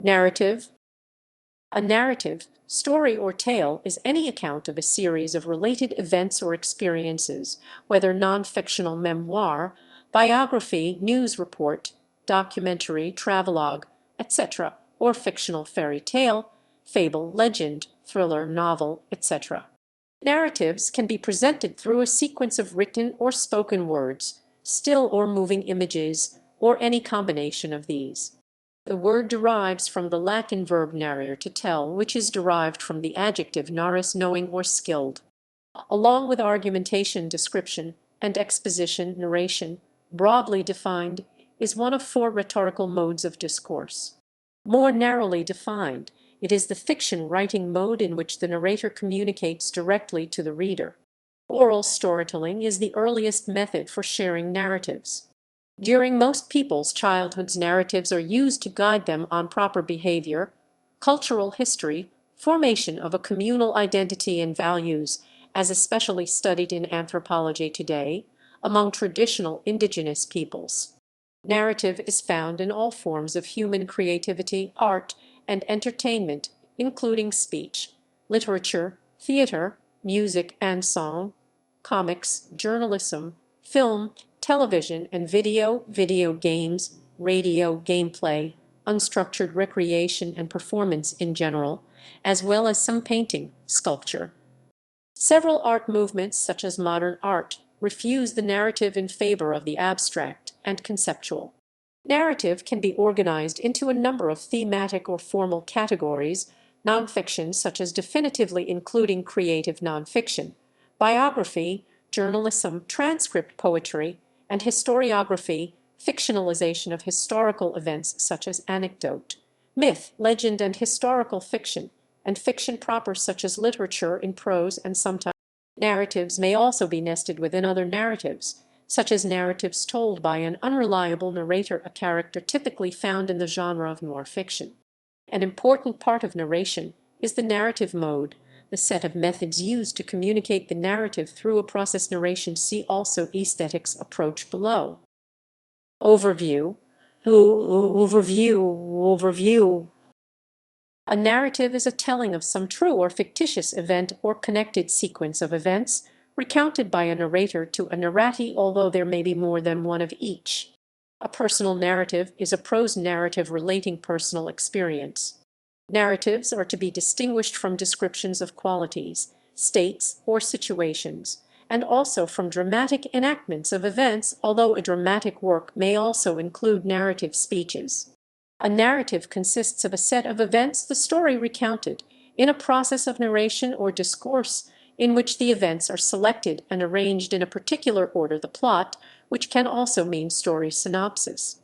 Narrative. A narrative, story, or tale is any account of a series of related events or experiences, whether non-fictional memoir, biography, news report, documentary, travelogue, etc., or fictional fairy tale, fable, legend, thriller, novel, etc. Narratives can be presented through a sequence of written or spoken words, still or moving images, or any combination of these. The word derives from the Latin verb narrare, to tell, which is derived from the adjective gnarus, knowing or skilled. Along with argumentation, description, and exposition, narration, broadly defined, is one of four rhetorical modes of discourse. More narrowly defined, it is the fiction writing mode in which the narrator communicates directly to the reader. Oral storytelling is the earliest method for sharing narratives. During most people's childhoods, narratives are used to guide them on proper behavior, cultural history, formation of a communal identity and values, as especially studied in anthropology today, among traditional indigenous peoples. Narrative is found in all forms of human creativity, art, and entertainment, including speech, literature, theater, music and song, comics, journalism, film, television and video games, radio, gameplay, unstructured recreation and performance in general, as well as some painting, sculpture. Several art movements, such as modern art, refuse the narrative in favor of the abstract and conceptual. Narrative can be organized into a number of thematic or formal categories: nonfiction, such as definitively including creative nonfiction, biography, journalism, transcript poetry, and historiography, fictionalization of historical events such as anecdote, myth, legend, and historical fiction, and fiction proper such as literature in prose and sometimes. Narratives may also be nested within other narratives, such as narratives told by an unreliable narrator, a character typically found in the genre of noir fiction. An important part of narration is the narrative mode, the set of methods used to communicate the narrative through a process. Narration. See also aesthetics approach below. Overview. Overview. A narrative is a telling of some true or fictitious event or connected sequence of events, recounted by a narrator to a narratee, although there may be more than one of each. A personal narrative is a prose narrative relating personal experience. Narratives are to be distinguished from descriptions of qualities, states, or situations, and also from dramatic enactments of events, although a dramatic work may also include narrative speeches. A narrative consists of a set of events, the story recounted, in a process of narration or discourse, in which the events are selected and arranged in a particular order. The plot, which can also mean story synopsis.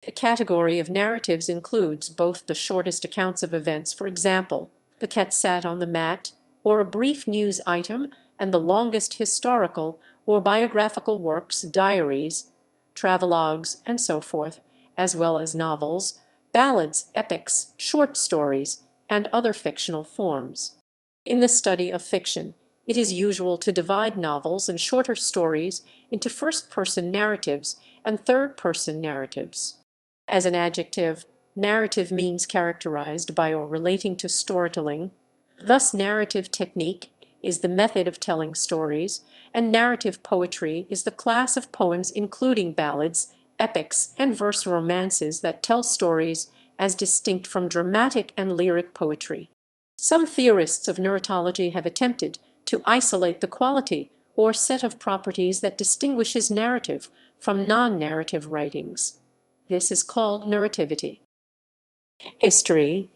The category of narratives includes both the shortest accounts of events, for example, "The cat sat on the mat," or a brief news item, and the longest historical or biographical works, diaries, travelogues, and so forth, as well as novels, ballads, epics, short stories, and other fictional forms. In the study of fiction, it is usual to divide novels and shorter stories into first-person narratives and third-person narratives. As an adjective, narrative means characterized by or relating to storytelling. Thus, narrative technique is the method of telling stories, and narrative poetry is the class of poems including ballads, epics, and verse romances that tell stories as distinct from dramatic and lyric poetry. Some theorists of narratology have attempted to isolate the quality or set of properties that distinguishes narrative from non-narrative writings. This is called narrativity. History.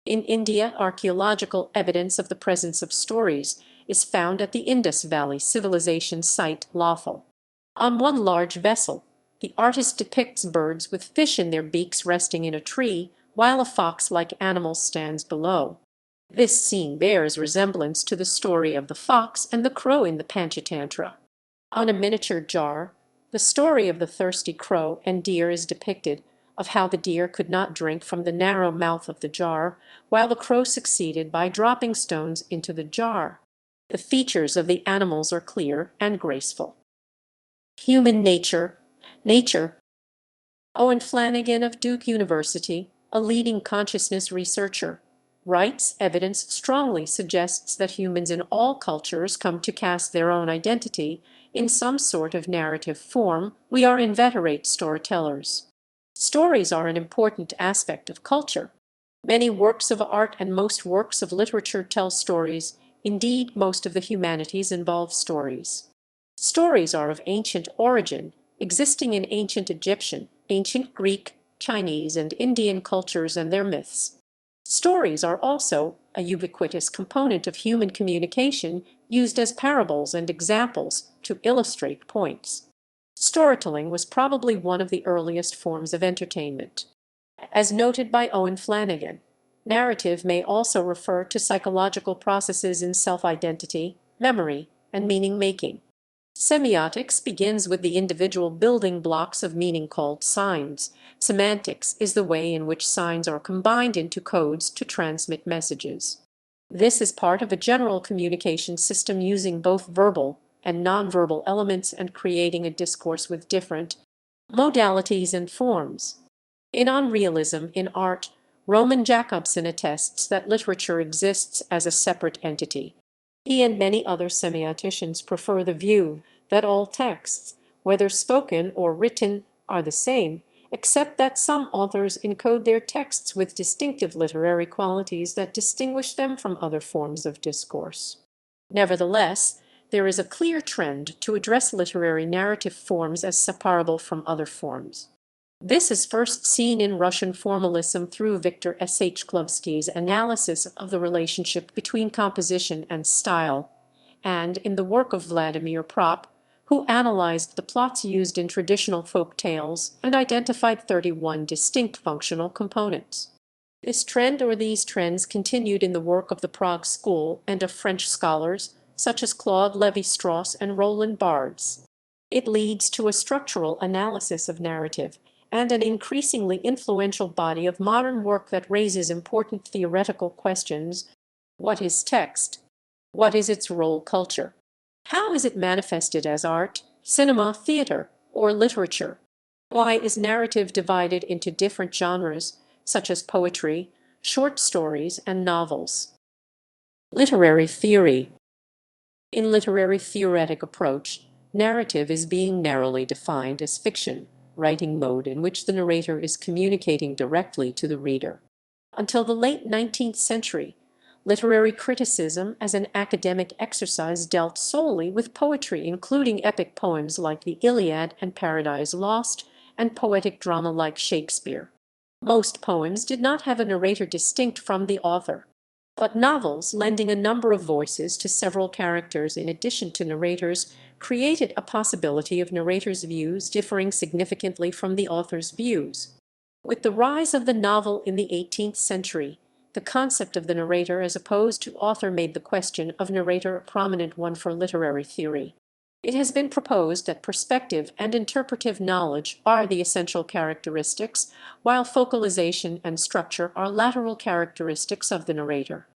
In India, archaeological evidence of the presence of stories is found at the Indus Valley Civilization site, Lothal. On one large vessel, the artist depicts birds with fish in their beaks resting in a tree, while a fox-like animal stands below. This scene bears resemblance to the story of the fox and the crow in the Panchatantra. On a miniature jar, the story of the thirsty crow and deer is depicted, of how the deer could not drink from the narrow mouth of the jar, while the crow succeeded by dropping stones into the jar. The features of the animals are clear and graceful. Human nature. Owen Flanagan of Duke University, a leading consciousness researcher, writes, evidence strongly suggests that humans in all cultures come to cast their own identity in some sort of narrative form. We are inveterate storytellers. Stories are an important aspect of culture. Many works of art and most works of literature tell stories. Indeed, most of the humanities involve stories. Stories are of ancient origin, existing in ancient Egyptian, ancient Greek, Chinese, and Indian cultures and their myths. Stories are also a ubiquitous component of human communication, used as parables and examples to illustrate points. Storytelling was probably one of the earliest forms of entertainment. As noted by Owen Flanagan, narrative may also refer to psychological processes in self-identity, memory, and meaning-making. Semiotics begins with the individual building blocks of meaning called signs. Semantics is the way in which signs are combined into codes to transmit messages. This is part of a general communication system using both verbal and nonverbal elements and creating a discourse with different modalities and forms. In Unrealism in Art, Roman Jakobson attests that literature exists as a separate entity. He and many other semioticians prefer the view that all texts, whether spoken or written, are the same, except that some authors encode their texts with distinctive literary qualities that distinguish them from other forms of discourse. Nevertheless, there is a clear trend to address literary narrative forms as separable from other forms. This is first seen in Russian formalism through Viktor Shklovsky's analysis of the relationship between composition and style, and in the work of Vladimir Propp, who analyzed the plots used in traditional folk tales and identified 31 distinct functional components. This trend or these trends continued in the work of the Prague School and of French scholars such as Claude Lévi-Strauss and Roland Barthes. It leads to a structural analysis of narrative and an increasingly influential body of modern work that raises important theoretical questions. What is text? What is its role culture? How is it manifested as art, cinema, theater, or literature? Why is narrative divided into different genres, such as poetry, short stories, and novels? Literary theory. In literary theoretic approach, narrative is being narrowly defined as fiction, writing mode in which the narrator is communicating directly to the reader. Until the late 19th century, literary criticism as an academic exercise dealt solely with poetry, including epic poems like the Iliad and Paradise Lost, and poetic drama like Shakespeare. Most poems did not have a narrator distinct from the author, but novels, lending a number of voices to several characters in addition to narrators, created a possibility of narrators' views differing significantly from the author's views. With the rise of the novel in the 18th century, the concept of the narrator as opposed to author made the question of narrator a prominent one for literary theory. It has been proposed that perspective and interpretive knowledge are the essential characteristics, while focalization and structure are lateral characteristics of the narrator.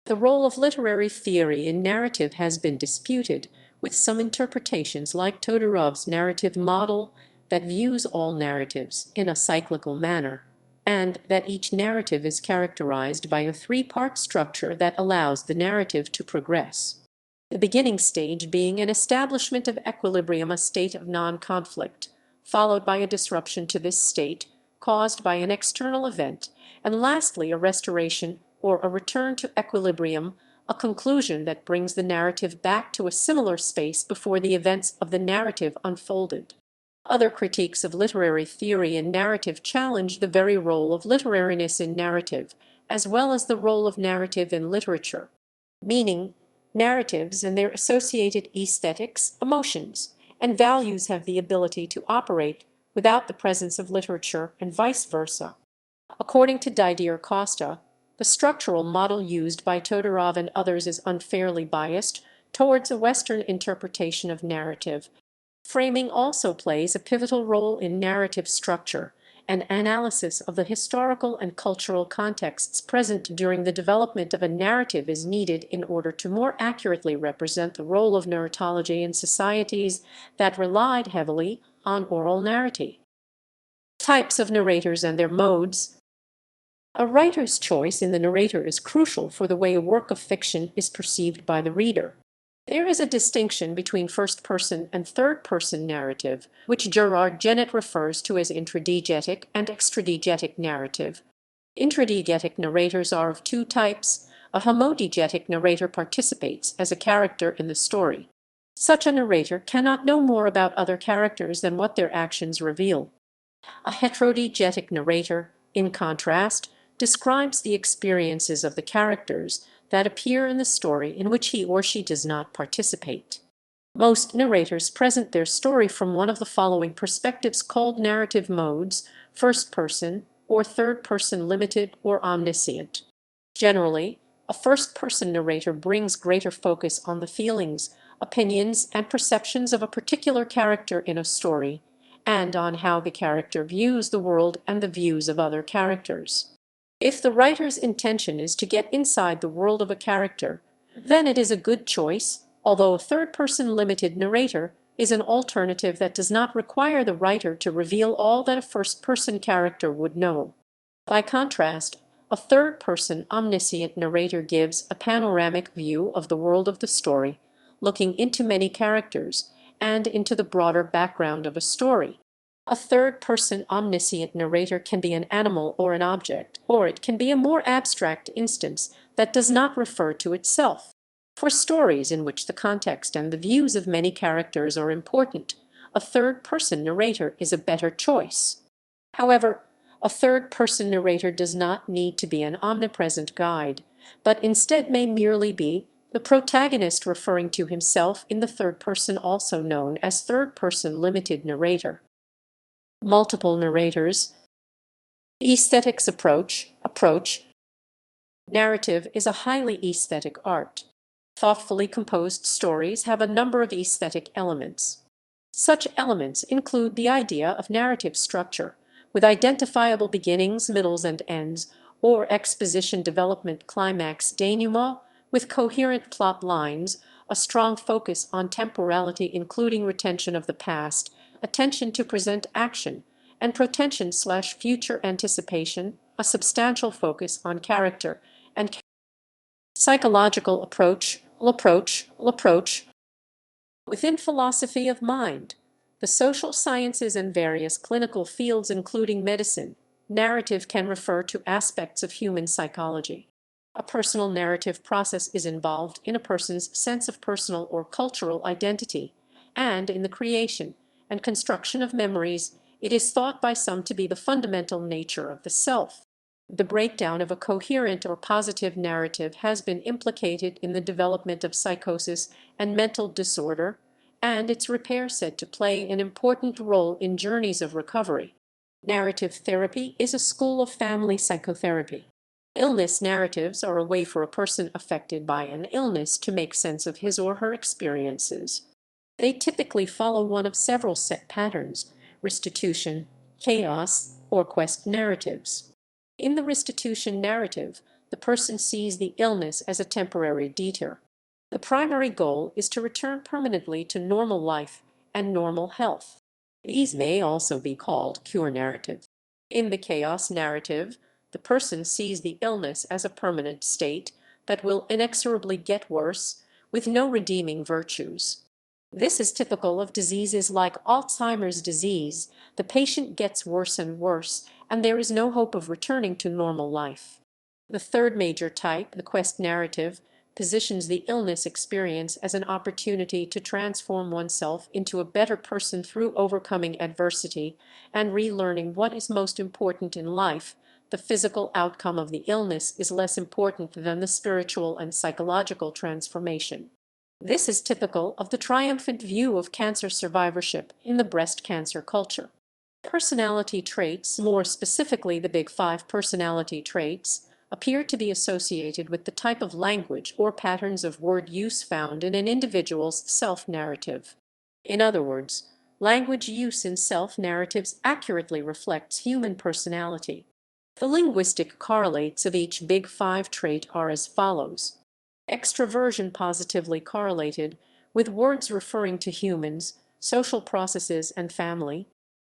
The role of literary theory in narrative has been disputed, with some interpretations like Todorov's narrative model that views all narratives in a cyclical manner, and that each narrative is characterized by a three-part structure that allows the narrative to progress. The beginning stage being an establishment of equilibrium, a state of non-conflict, followed by a disruption to this state caused by an external event, and lastly a restoration or a return to equilibrium, a conclusion that brings the narrative back to a similar space before the events of the narrative unfolded. Other critiques of literary theory and narrative challenge the very role of literariness in narrative, as well as the role of narrative in literature. Meaning, narratives and their associated aesthetics, emotions, and values have the ability to operate without the presence of literature and vice versa. According to Didier Costa, the structural model used by Todorov and others is unfairly biased towards a Western interpretation of narrative. Framing also plays a pivotal role in narrative structure, and analysis of the historical and cultural contexts present during the development of a narrative is needed in order to more accurately represent the role of narratology in societies that relied heavily on oral narrative. Types of narrators and their modes. A writer's choice in the narrator is crucial for the way a work of fiction is perceived by the reader. There is a distinction between first-person and third-person narrative, which Gerard Genett refers to as intradiegetic and extradiegetic narrative. Intradiegetic narrators are of two types. A homodiegetic narrator participates as a character in the story. Such a narrator cannot know more about other characters than what their actions reveal. A heterodiegetic narrator, in contrast, describes the experiences of the characters that appear in the story in which he or she does not participate. Most narrators present their story from one of the following perspectives called narrative modes: first person or third person, limited or omniscient. Generally, a first person narrator brings greater focus on the feelings, opinions, and perceptions of a particular character in a story, and on how the character views the world and the views of other characters. If the writer's intention is to get inside the world of a character, then it is a good choice, although a third-person limited narrator is an alternative that does not require the writer to reveal all that a first-person character would know. By contrast, a third-person omniscient narrator gives a panoramic view of the world of the story, looking into many characters and into the broader background of a story. A third-person omniscient narrator can be an animal or an object, or it can be a more abstract instance that does not refer to itself. For stories in which the context and the views of many characters are important, a third-person narrator is a better choice. However, a third-person narrator does not need to be an omnipresent guide, but instead may merely be the protagonist referring to himself in the third person, also known as third-person limited narrator. Multiple narrators. Aesthetics approach. Narrative is a highly aesthetic art. Thoughtfully composed stories have a number of aesthetic elements. Such elements include the idea of narrative structure, with identifiable beginnings, middles, and ends, or exposition, development, climax, denouement, with coherent plot lines, a strong focus on temporality including retention of the past, attention to present action, and protension/future anticipation, a substantial focus on character, and psychological approach. Within philosophy of mind, the social sciences, and various clinical fields including medicine, narrative can refer to aspects of human psychology. A personal narrative process is involved in a person's sense of personal or cultural identity, and in the creation and construction of memories. It is thought by some to be the fundamental nature of the self. The breakdown of a coherent or positive narrative has been implicated in the development of psychosis and mental disorder, and its repair said to play an important role in journeys of recovery. Narrative therapy is a school of family psychotherapy. Illness narratives are a way for a person affected by an illness to make sense of his or her experiences. They typically follow one of several set patterns: restitution, chaos, or quest narratives. In the restitution narrative, the person sees the illness as a temporary detour. The primary goal is to return permanently to normal life and normal health. These may also be called cure narrative. In the chaos narrative, the person sees the illness as a permanent state that will inexorably get worse, with no redeeming virtues. This is typical of diseases like Alzheimer's disease. The patient gets worse and worse, and there is no hope of returning to normal life. The third major type, the quest narrative, positions the illness experience as an opportunity to transform oneself into a better person through overcoming adversity and relearning what is most important in life. The physical outcome of the illness is less important than the spiritual and psychological transformation. This is typical of the triumphant view of cancer survivorship in the breast cancer culture. Personality traits, more specifically the Big Five personality traits, appear to be associated with the type of language or patterns of word use found in an individual's self-narrative. In other words, language use in self-narratives accurately reflects human personality. The linguistic correlates of each Big Five trait are as follows. Extroversion positively correlated with words referring to humans, social processes, and family.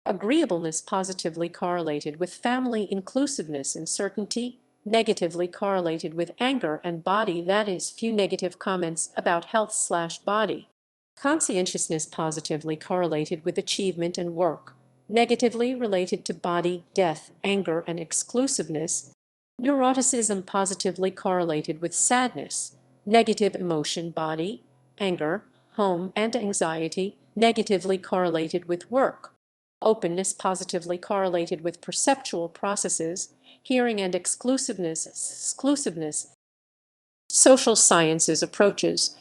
Agreeableness positively correlated with family inclusiveness and certainty, negatively correlated with anger and body, that is, few negative comments about health/body. Conscientiousness positively correlated with achievement and work, negatively related to body, death, anger, and exclusiveness. Neuroticism positively correlated with sadness, negative emotion, body, anger, home, and anxiety, negatively correlated with work. Openness positively correlated with perceptual processes, hearing, and exclusiveness. Social sciences approaches.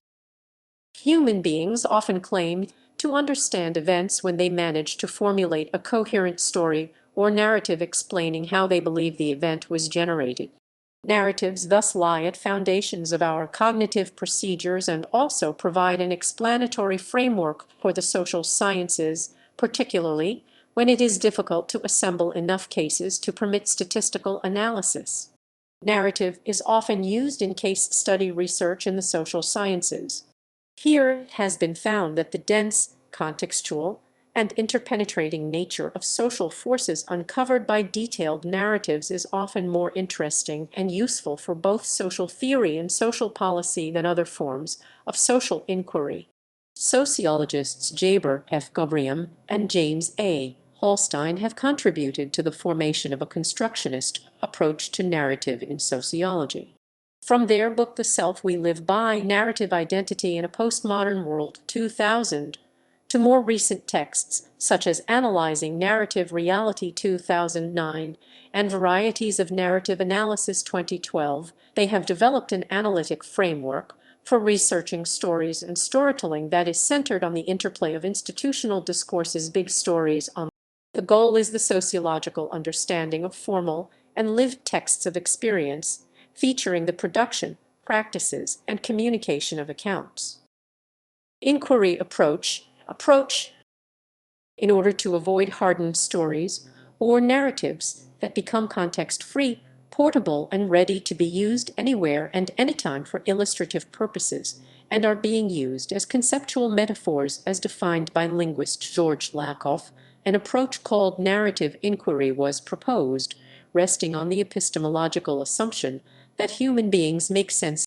Human beings often claim to understand events when they manage to formulate a coherent story or narrative explaining how they believe the event was generated. Narratives thus lie at foundations of our cognitive procedures and also provide an explanatory framework for the social sciences, particularly when it is difficult to assemble enough cases to permit statistical analysis. Narrative is often used in case study research in the social sciences. Here it has been found that the dense, contextual, and interpenetrating nature of social forces uncovered by detailed narratives is often more interesting and useful for both social theory and social policy than other forms of social inquiry. Sociologists Jaber F. Gobrium and James A. Holstein have contributed to the formation of a constructionist approach to narrative in sociology. From their book The Self We Live By, Narrative Identity in a Postmodern World 2000, to more recent texts such as Analyzing Narrative Reality 2009 and Varieties of Narrative Analysis 2012, they have developed an analytic framework for researching stories and storytelling that is centered on the interplay of institutional discourses, big stories on. The goal is the sociological understanding of formal and lived texts of experience, featuring the production, practices, and communication of accounts. Inquiry approach. In order to avoid hardened stories or narratives that become context-free, portable, and ready to be used anywhere and anytime for illustrative purposes, and are being used as conceptual metaphors as defined by linguist George Lakoff, an approach called narrative inquiry was proposed, resting on the epistemological assumption that human beings make sense.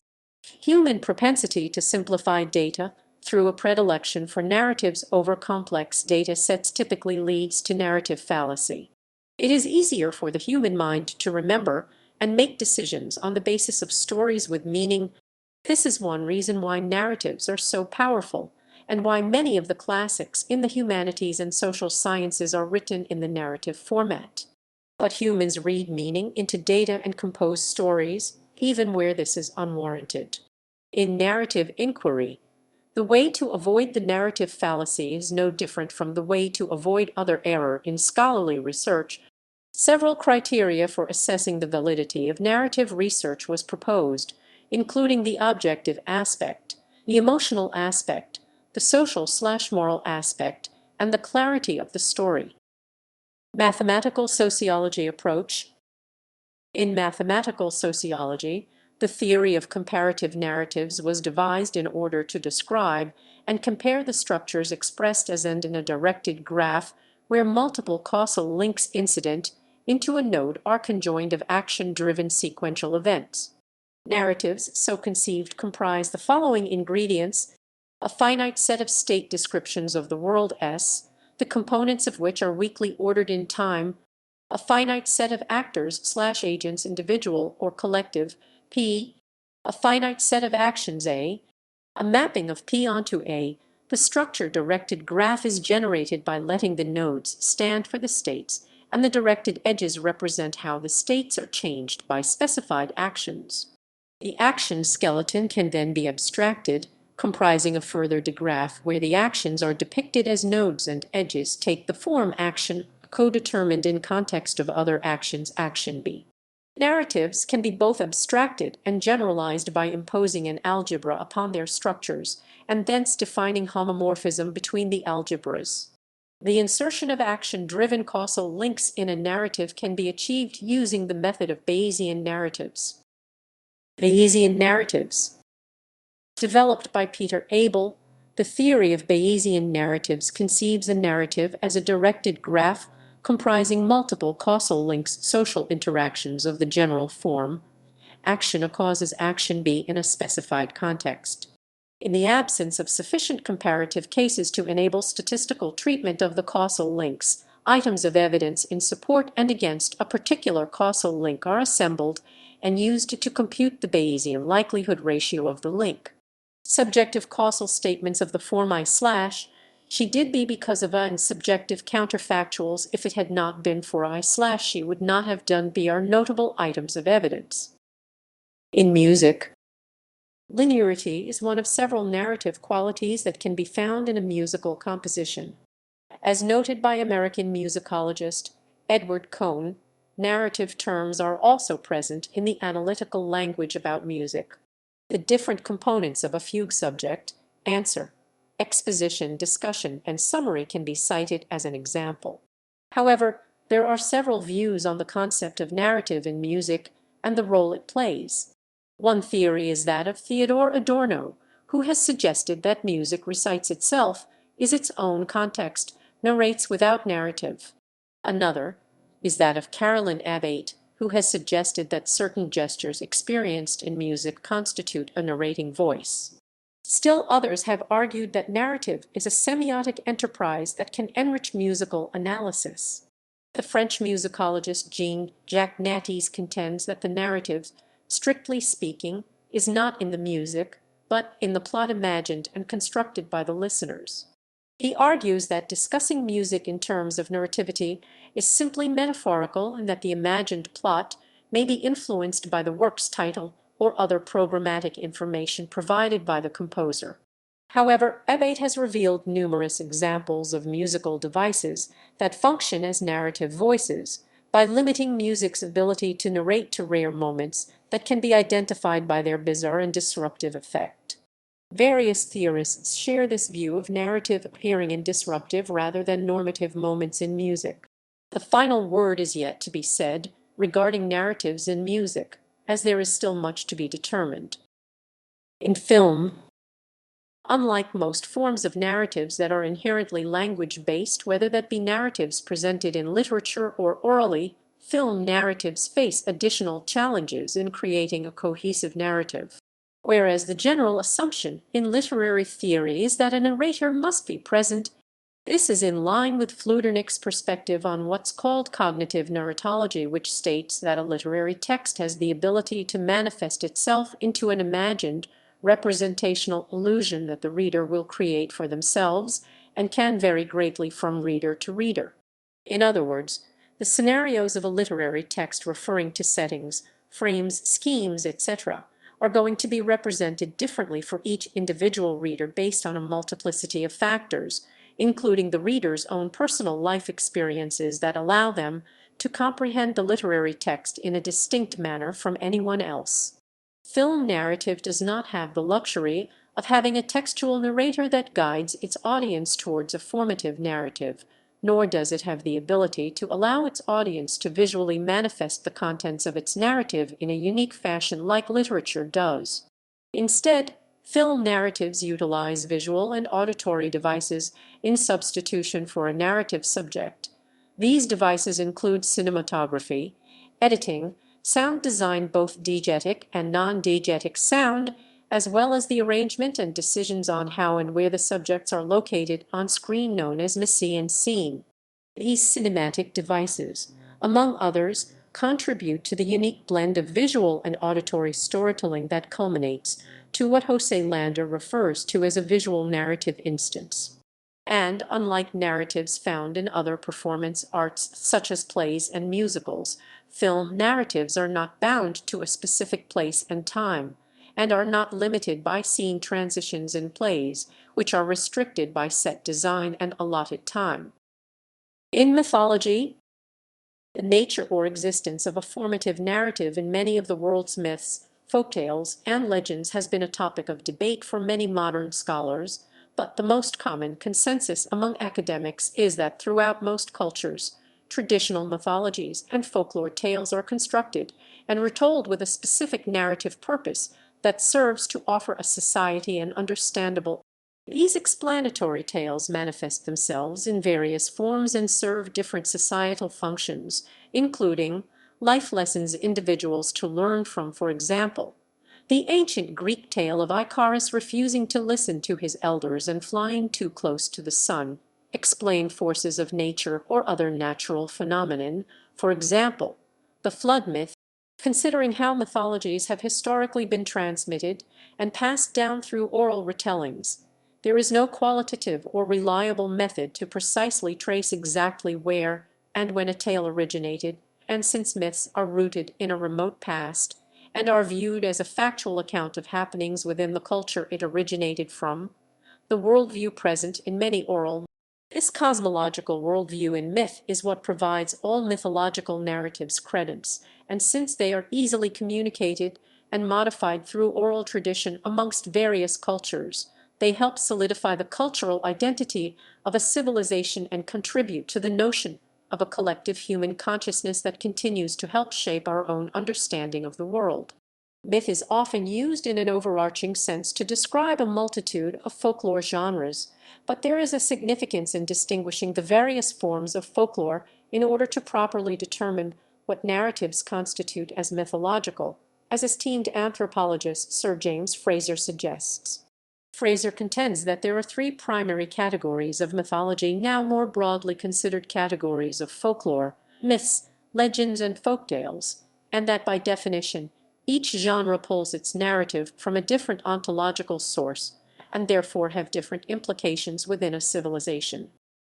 Human propensity to simplify data through a predilection for narratives over complex data sets typically leads to narrative fallacy. It is easier for the human mind to remember and make decisions on the basis of stories with meaning. This is one reason why narratives are so powerful, and why many of the classics in the humanities and social sciences are written in the narrative format. But humans read meaning into data and compose stories, even where this is unwarranted. In narrative inquiry, the way to avoid the narrative fallacy is no different from the way to avoid other error in scholarly research. Several criteria for assessing the validity of narrative research was proposed, including the objective aspect, the emotional aspect, the social/moral aspect, and the clarity of the story. Mathematical sociology approach. In mathematical sociology, the theory of comparative narratives was devised in order to describe and compare the structures expressed as in a directed graph where multiple causal links incident into a node are conjoined of action-driven sequential events. Narratives so conceived comprise the following ingredients: a finite set of state descriptions of the world S, the components of which are weakly ordered in time, a finite set of actors/agents, individual or collective, P, a finite set of actions, A, a mapping of P onto A. The structure-directed graph is generated by letting the nodes stand for the states, and the directed edges represent how the states are changed by specified actions. The action skeleton can then be abstracted, comprising a further digraph where the actions are depicted as nodes and edges take the form action co-determined in context of other actions, action B. Narratives can be both abstracted and generalized by imposing an algebra upon their structures, and thence defining homomorphism between the algebras. The insertion of action-driven causal links in a narrative can be achieved using the method of Bayesian narratives. Bayesian narratives. Developed by Peter Abel, The theory of Bayesian narratives conceives a narrative as a directed graph comprising multiple causal links, social interactions of the general form. Action A causes action B in a specified context. In the absence of sufficient comparative cases to enable statistical treatment of the causal links, items of evidence in support and against a particular causal link are assembled and used to compute the Bayesian likelihood ratio of the link. Subjective causal statements of the form she did B because of A and subjective counterfactuals if it had not been for she would not have done B are notable items of evidence. In music, linearity is one of several narrative qualities that can be found in a musical composition. As noted by American musicologist Edward Cohn, narrative terms are also present in the analytical language about music. The different components of a fugue subject, answer, exposition, discussion, and summary can be cited as an example. However, there are several views on the concept of narrative in music and the role it plays. One theory is that of Theodore Adorno, who has suggested that music recites itself, is its own context, narrates without narrative. Another is that of Carolyn Abate, who has suggested that certain gestures experienced in music constitute a narrating voice. Still others have argued that narrative is a semiotic enterprise that can enrich musical analysis. The French musicologist Jean-Jacques Natys contends that the narrative, strictly speaking, is not in the music, but in the plot imagined and constructed by the listeners. He argues that discussing music in terms of narrativity is simply metaphorical and that the imagined plot may be influenced by the work's title or other programmatic information provided by the composer. However, Abate has revealed numerous examples of musical devices that function as narrative voices by limiting music's ability to narrate to rare moments that can be identified by their bizarre and disruptive effect. Various theorists share this view of narrative appearing in disruptive rather than normative moments in music. The final word is yet to be said regarding narratives in music, as there is still much to be determined. In film, unlike most forms of narratives that are inherently language-based, whether that be narratives presented in literature or orally, film narratives face additional challenges in creating a cohesive narrative. Whereas the general assumption in literary theory is that a narrator must be present, this is in line with Fludernick's perspective on what's called cognitive narratology, which states that a literary text has the ability to manifest itself into an imagined, representational illusion that the reader will create for themselves and can vary greatly from reader to reader. In other words, the scenarios of a literary text referring to settings, frames, schemes, etc., are going to be represented differently for each individual reader based on a multiplicity of factors, including the reader's own personal life experiences that allow them to comprehend the literary text in a distinct manner from anyone else. Film narrative does not have the luxury of having a textual narrator that guides its audience towards a formative narrative, nor does it have the ability to allow its audience to visually manifest the contents of its narrative in a unique fashion like literature does. Instead, film narratives utilize visual and auditory devices in substitution for a narrative subject. These devices include cinematography, editing, sound design, both diegetic and non-diegetic sound, as well as the arrangement and decisions on how and where the subjects are located on screen known as mise en scene. These cinematic devices, among others, contribute to the unique blend of visual and auditory storytelling that culminates to what Jose Lander refers to as a visual narrative instance. And unlike narratives found in other performance arts such as plays and musicals, film narratives are not bound to a specific place and time, and are not limited by scene transitions in plays, which are restricted by set design and allotted time. In mythology, the nature or existence of a formative narrative in many of the world's myths, folktales, and legends has been a topic of debate for many modern scholars, but the most common consensus among academics is that throughout most cultures, traditional mythologies and folklore tales are constructed and retold with a specific narrative purpose that serves to offer a society an understandable These explanatory tales manifest themselves in various forms and serve different societal functions, including life lessons individuals to learn from, for example, the ancient Greek tale of Icarus refusing to listen to his elders and flying too close to the sun, explain forces of nature or other natural phenomenon, for example, the flood myth, considering how mythologies have historically been transmitted and passed down through oral retellings. There is no qualitative or reliable method to precisely trace exactly where and when a tale originated, and since myths are rooted in a remote past and are viewed as a factual account of happenings within the culture it originated from, the worldview present in many oral. This cosmological worldview in myth is what provides all mythological narratives credence, and since they are easily communicated and modified through oral tradition amongst various cultures, they help solidify the cultural identity of a civilization and contribute to the notion of a collective human consciousness that continues to help shape our own understanding of the world. Myth is often used in an overarching sense to describe a multitude of folklore genres, but there is a significance in distinguishing the various forms of folklore in order to properly determine what narratives constitute as mythological, as esteemed anthropologist Sir James Frazer suggests. Frazer contends that there are three primary categories of mythology, now more broadly considered categories of folklore: myths, legends, and folktales, and that by definition each genre pulls its narrative from a different ontological source and therefore have different implications within a civilization.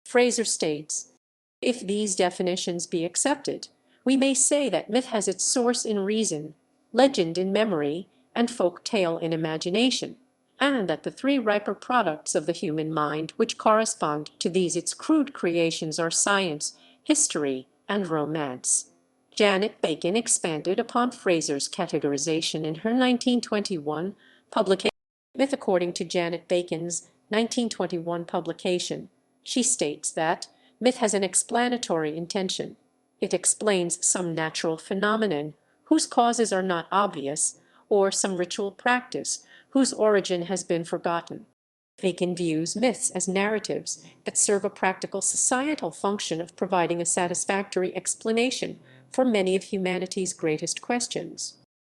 Frazer states, if these definitions be accepted, we may say that myth has its source in reason, legend in memory, and folk tale in imagination, and that the three riper products of the human mind which correspond to these its crude creations are science, history, and romance. Janet Bacon expanded upon Frazer's categorization in her 1921 publication, Myth According to Janet Bacon's 1921 publication. She states that myth has an explanatory intention. It explains some natural phenomenon whose causes are not obvious, or some ritual practice whose origin has been forgotten. Bacon views myths as narratives that serve a practical societal function of providing a satisfactory explanation for many of humanity's greatest questions.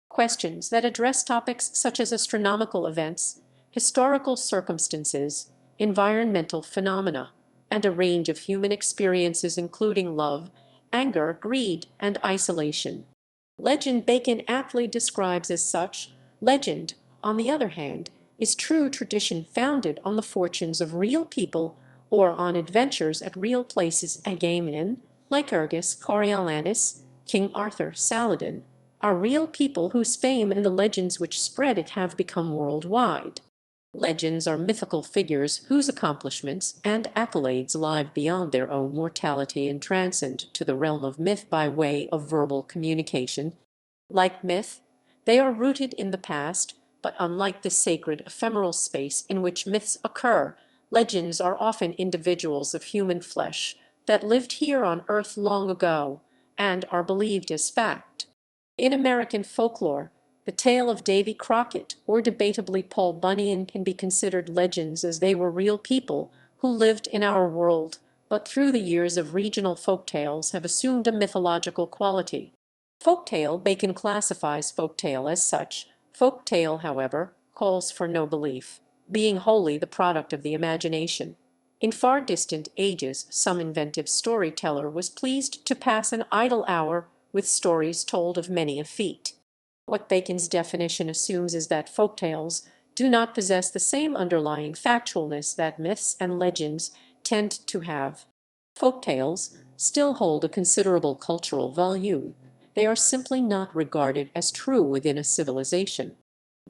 Questions that address topics such as astronomical events, historical circumstances, environmental phenomena, and a range of human experiences including love, anger, greed, and isolation. Legend Bacon aptly describes as such. Legend, on the other hand, is true tradition founded on the fortunes of real people or on adventures at real places. Agamemnon, Lycurgus, Coriolanus, King Arthur, Saladin, are real people whose fame and the legends which spread it have become worldwide. Legends are mythical figures whose accomplishments and accolades lie beyond their own mortality and transcend to the realm of myth by way of verbal communication. Like myth, they are rooted in the past, but unlike the sacred ephemeral space in which myths occur, legends are often individuals of human flesh that lived here on earth long ago and are believed as fact. In American folklore, the tale of Davy Crockett or debatably Paul Bunyan can be considered legends as they were real people who lived in our world, but through the years of regional folktales have assumed a mythological quality. Folktale Bacon classifies folktale as such. Folktale, however, calls for no belief, being wholly the product of the imagination. In far distant ages, some inventive storyteller was pleased to pass an idle hour with stories told of many a feat. What Bacon's definition assumes is that folktales do not possess the same underlying factualness that myths and legends tend to have. Folktales still hold a considerable cultural value. They are simply not regarded as true within a civilization.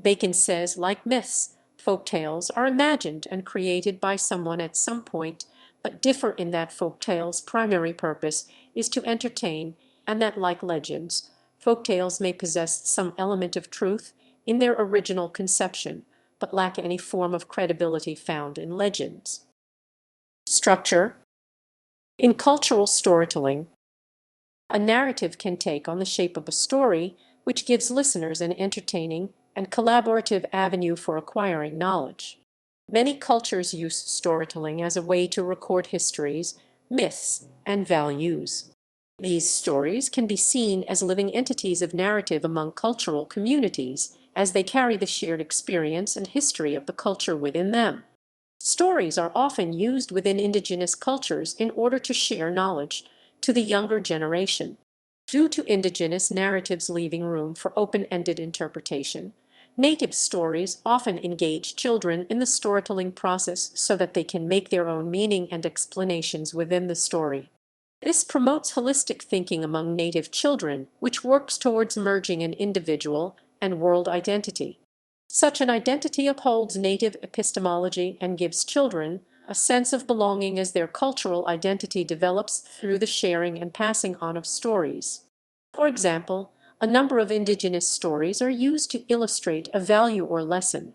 Bacon says, like myths, folktales are imagined and created by someone at some point, but differ in that folktales' primary purpose is to entertain, and that, like legends, folktales may possess some element of truth in their original conception, but lack any form of credibility found in legends. Structure. In cultural storytelling, a narrative can take on the shape of a story, which gives listeners an entertaining and collaborative avenue for acquiring knowledge. Many cultures use storytelling as a way to record histories, myths, and values. These stories can be seen as living entities of narrative among cultural communities, as they carry the shared experience and history of the culture within them. Stories are often used within indigenous cultures in order to share knowledge to the younger generation. Due to indigenous narratives leaving room for open-ended interpretation, native stories often engage children in the storytelling process so that they can make their own meaning and explanations within the story. This promotes holistic thinking among native children, which works towards merging an individual and world identity. Such an identity upholds native epistemology and gives children a sense of belonging as their cultural identity develops through the sharing and passing on of stories. For example, a number of indigenous stories are used to illustrate a value or lesson.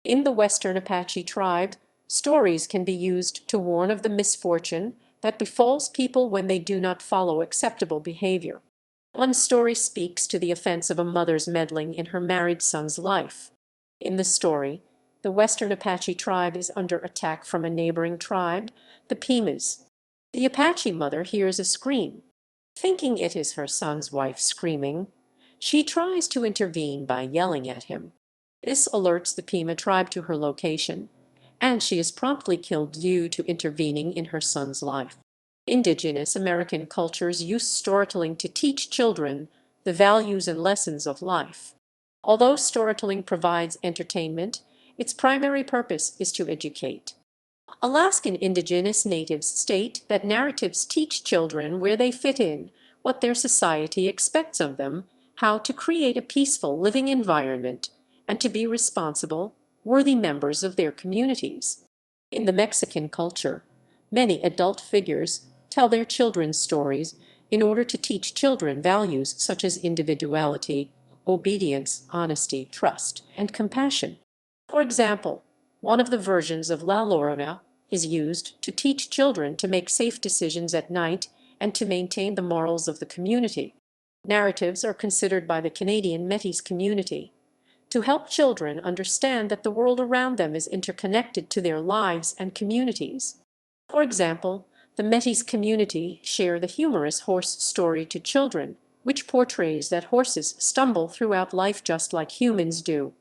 In the Western Apache tribe, stories can be used to warn of the misfortune that befalls people when they do not follow acceptable behavior. One story speaks to the offense of a mother's meddling in her married son's life. In the story, the Western Apache tribe is under attack from a neighboring tribe, the Pimas. The Apache mother hears a scream. Thinking it is her son's wife screaming, she tries to intervene by yelling at him. This alerts the Pima tribe to her location, and she is promptly killed due to intervening in her son's life. Indigenous American cultures use storytelling to teach children the values and lessons of life. Although storytelling provides entertainment, its primary purpose is to educate. Alaskan indigenous natives state that narratives teach children where they fit in, what their society expects of them, how to create a peaceful living environment, and to be responsible, worthy members of their communities. In the Mexican culture, many adult figures tell their children stories in order to teach children values such as individuality, obedience, honesty, trust, and compassion. For example, one of the versions of La Llorona is used to teach children to make safe decisions at night and to maintain the morals of the community. Narratives are considered by the Canadian Métis community to help children understand that the world around them is interconnected to their lives and communities. For example, the Métis community share the humorous horse story to children, which portrays that horses stumble throughout life just like humans do.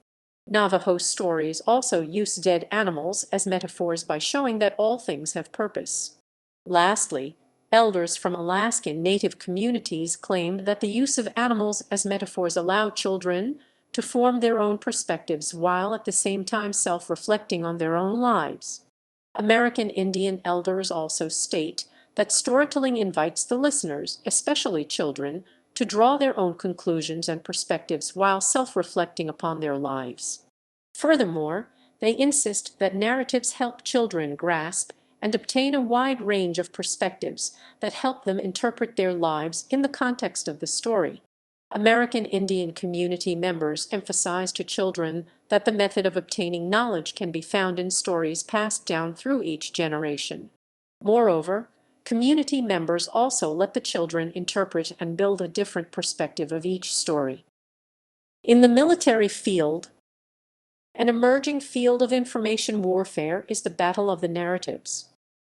Navajo stories also use dead animals as metaphors by showing that all things have purpose. Lastly, elders from Alaskan Native communities claimed that the use of animals as metaphors allowed children to form their own perspectives while at the same time self-reflecting on their own lives. American Indian elders also state that storytelling invites the listeners, especially children, to draw their own conclusions and perspectives while self-reflecting upon their lives. Furthermore, they insist that narratives help children grasp and obtain a wide range of perspectives that help them interpret their lives in the context of the story. American Indian community members emphasize to children that the method of obtaining knowledge can be found in stories passed down through each generation. Moreover, community members also let the children interpret and build a different perspective of each story. In the military field, an emerging field of information warfare is the battle of the narratives.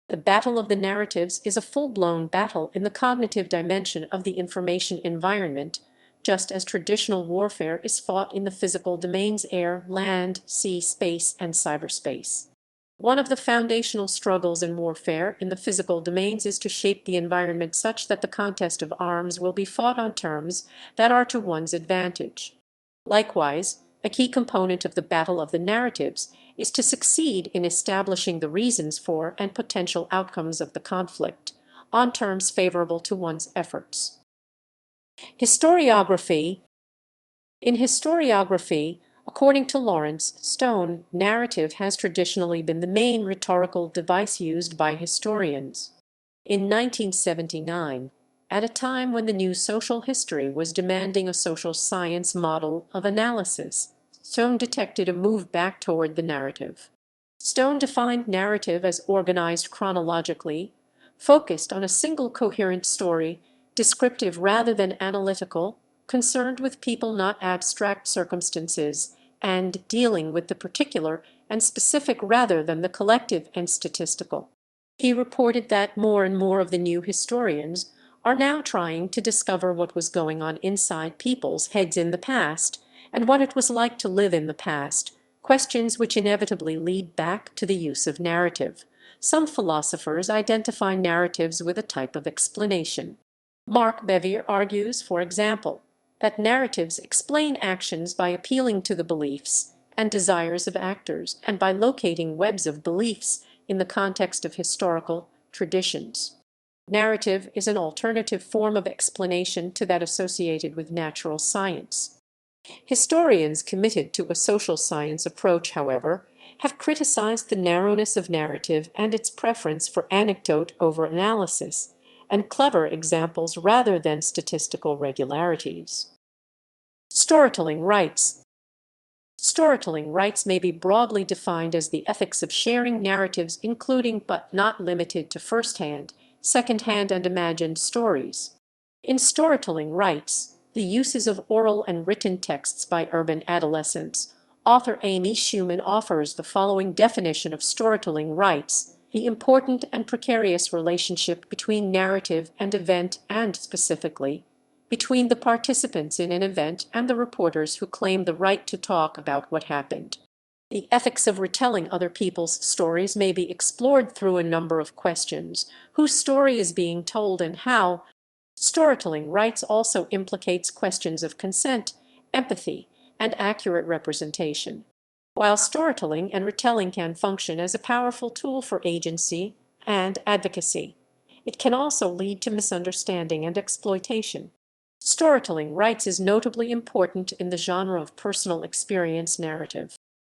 The battle of the narratives is a full-blown battle in the cognitive dimension of the information environment, just as traditional warfare is fought in the physical domains air, land, sea, space, and cyberspace. One of the foundational struggles in warfare in the physical domains is to shape the environment such that the contest of arms will be fought on terms that are to one's advantage. Likewise, a key component of the battle of the narratives is to succeed in establishing the reasons for and potential outcomes of the conflict, on terms favorable to one's efforts. Historiography. In historiography, according to Lawrence Stone, narrative has traditionally been the main rhetorical device used by historians. In 1979, at a time when the new social history was demanding a social science model of analysis, Stone detected a move back toward the narrative. Stone defined narrative as organized chronologically, focused on a single coherent story, descriptive rather than analytical, concerned with people not abstract circumstances, and dealing with the particular and specific rather than the collective and statistical. He reported that more and more of the new historians are now trying to discover what was going on inside people's heads in the past and what it was like to live in the past, questions which inevitably lead back to the use of narrative. Some philosophers identify narratives with a type of explanation. Mark Bevier argues, for example, that narratives explain actions by appealing to the beliefs and desires of actors and by locating webs of beliefs in the context of historical traditions. Narrative is an alternative form of explanation to that associated with natural science. Historians committed to a social science approach, however, have criticized the narrowness of narrative and its preference for anecdote over analysis, and clever examples rather than statistical regularities. Storytelling rights. Storytelling rights may be broadly defined as the ethics of sharing narratives, including but not limited to first-hand, second-hand, and imagined stories. In storytelling rights, the uses of oral and written texts by urban adolescents, author Amy Schumann offers the following definition of storytelling rights: the important and precarious relationship between narrative and event, and specifically, between the participants in an event and the reporters who claim the right to talk about what happened. The ethics of retelling other people's stories may be explored through a number of questions: whose story is being told and how. Storytelling rights also implicates questions of consent, empathy, and accurate representation. While storytelling and retelling can function as a powerful tool for agency and advocacy, it can also lead to misunderstanding and exploitation. Storytelling rights is notably important in the genre of personal experience narrative.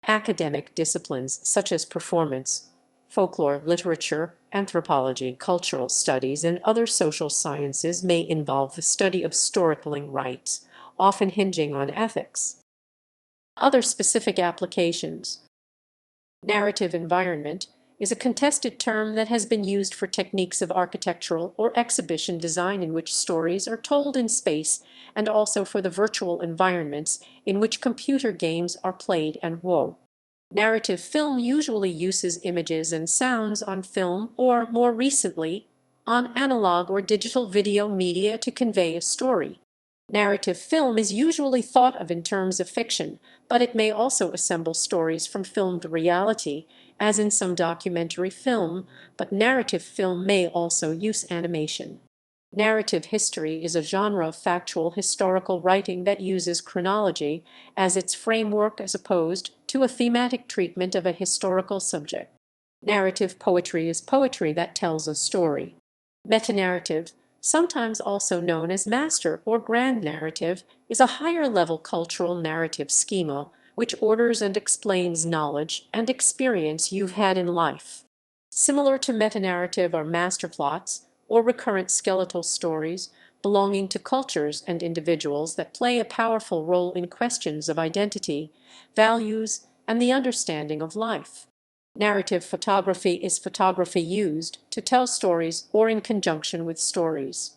Academic disciplines such as performance, folklore, literature, anthropology, cultural studies, and other social sciences may involve the study of storytelling rights, often hinging on ethics. Other specific applications. Narrative environment is a contested term that has been used for techniques of architectural or exhibition design in which stories are told in space, and also for the virtual environments in which computer games are played and wove. Narrative film usually uses images and sounds on film or, more recently, on analog or digital video media to convey a story. Narrative film is usually thought of in terms of fiction, but it may also assemble stories from filmed reality, as in some documentary film, but narrative film may also use animation. Narrative history is a genre of factual historical writing that uses chronology as its framework as opposed to a thematic treatment of a historical subject. Narrative poetry is poetry that tells a story. Metanarrative, sometimes also known as master or grand narrative, is a higher-level cultural narrative schema which orders and explains knowledge and experience you've had in life. Similar to metanarrative are masterplots, or recurrent skeletal stories, belonging to cultures and individuals that play a powerful role in questions of identity, values, and the understanding of life. Narrative photography is photography used to tell stories or in conjunction with stories.